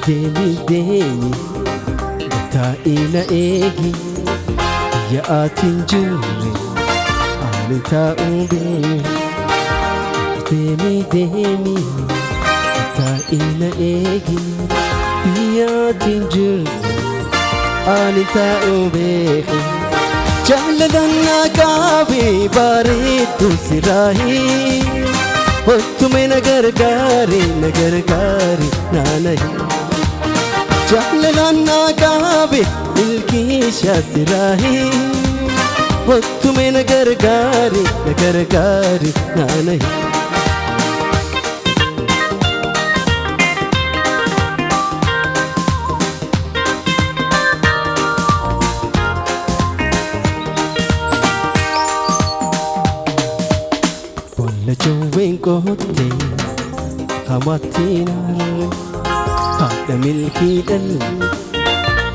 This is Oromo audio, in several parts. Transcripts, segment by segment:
deemi deemi taa'ina eegi yaa'aatiin jirre ani taa'uu beeku. Deemi deemi taa'ina eegi yaa'aatiin jirre ani taa'uu beeku. Jaalalaan na qabe bareedu siraahi Ottume na gargaari naanahi. Jaalalaan na qabe ilkiisha siraahi Ottume na gargaari naanahi. Jawween kotte hamattiinarre haadha milkii dhalle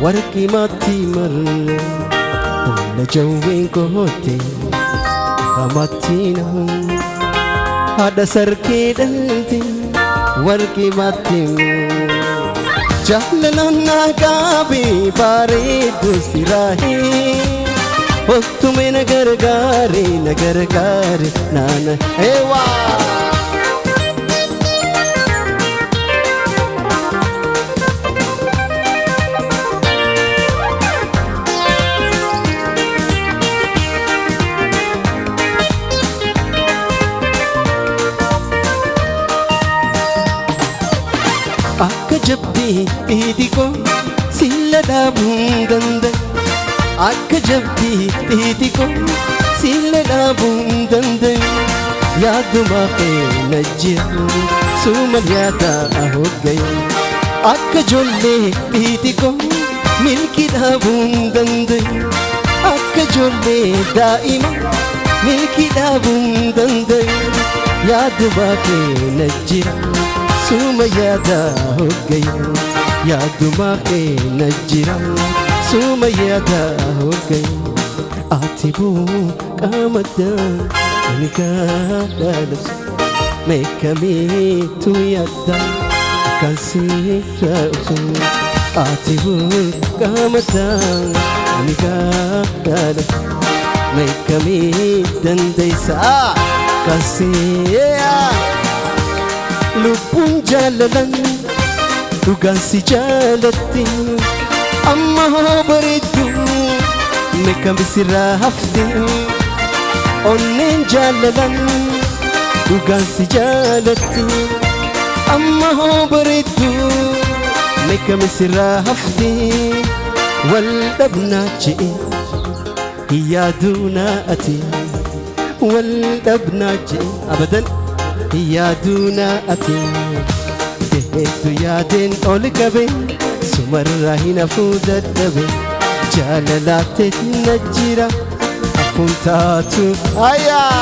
warqii maattii marre. Bolla jawween kotte hamattiinarre haadha sarkii dhalte warqii maattii marre. Jaalalaan na qabe bareedu siraahi Ottume na gargaari naana. Ewa akka jabbii xixiqqoo silla dhaabuun danda'e. Akka jabbii xixiqqoo silla dhaabuun danda'e. Yaaduma keenya jira suma yaadaa hoggaye. Akka ijoollee xixiqqoo milkii dhaabuun danda'e. Akka ijoollee daa'ima milkii dhaabuun danda'e. Yaaduma keenya jira suma yaadaa hoggaye. Yaaduma keenya jira suma yaadaa hoggaye. Ati buuqamaddaa ani gaadhalabsa meeqamiitu yaaddaa kan sirra obsu. Ati buuqamaddaa ani gaadhalabsa meeqamii dandeessaa kan sirra. Lubbuun jaalalan dhugaan si jaalatti amma bareeddu meeqam sirraa hafte. Onneen jaalalan dhugaan si jaalatti amma bareeddu meeqam sirraa hafte. Wal dhabnaa je'e yaaduna ati wal dhabnaa je'e abadan yaaduna ati. Deheetu yaadeen ol qabe sumarraa hin hafuu dadhabe. Jaalalaatteet na jira hafuun taatu ayyaa.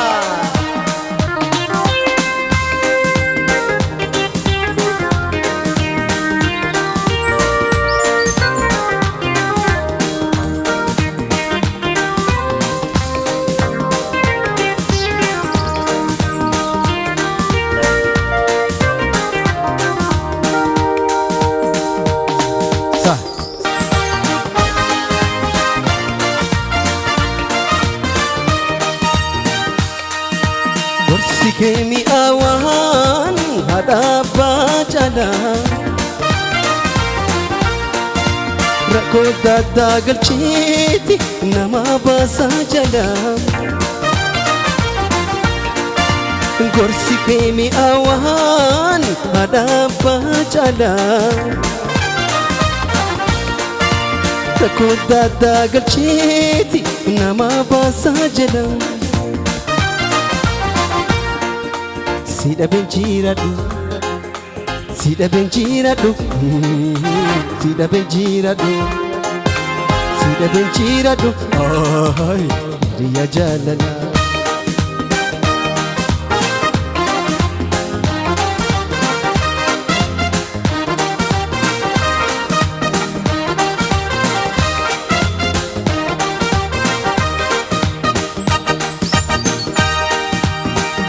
Gorsi kee mi'aawaan haadha abbaa caalaa. Rakkoo addaa galcheeti nama baasaa jalaa. Gorsi kee mi'aawaan haadha abbaa caalaa. Rakkoo addaa galcheeti nama baasaa jalaa. Sida benjiradhu sida benjiradhu sida benjiradhu sida benjiradhu ay riya jalala.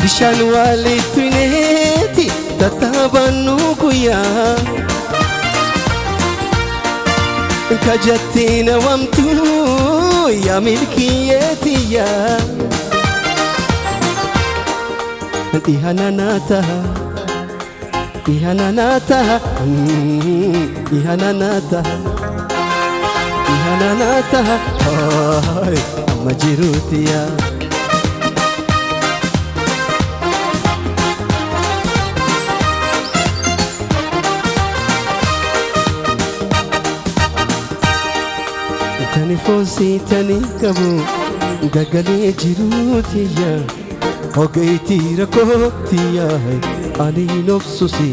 Bishaan walitti neeti tattaabanu guyyaa. كجتين وامتو يا ملكيتي يا إهاناتها إهاناتها إهاناتها إهاناتها أما جيروتي يا تاني فوسي تاني كبو غغلي جيروتي يا وقيتي ركوتي يا أني نفسي